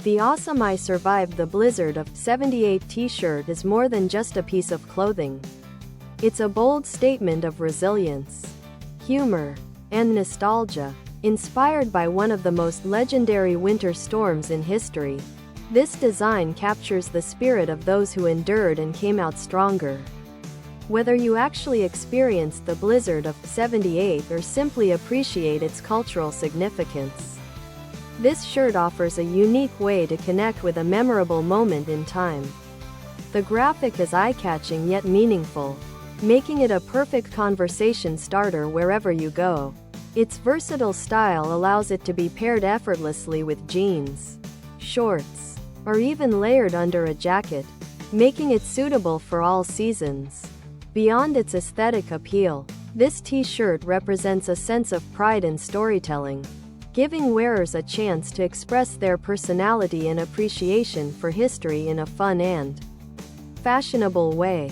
The awesome "I Survived the Blizzard of '78 t-shirt is more than just a piece of clothing. It's a bold statement of resilience, humor, and nostalgia. Inspired by one of the most legendary winter storms in history, this design captures the spirit of those who endured and came out stronger. Whether you actually experienced the blizzard of '78 or simply appreciate its cultural significance, this shirt offers a unique way to connect with a memorable moment in time. The graphic is eye-catching yet meaningful, making it a perfect conversation starter wherever you go. Its versatile style allows it to be paired effortlessly with jeans, shorts, or even layered under a jacket, making it suitable for all seasons. Beyond its aesthetic appeal, this t-shirt represents a sense of pride and storytelling, giving wearers a chance to express their personality and appreciation for history in a fun and fashionable way.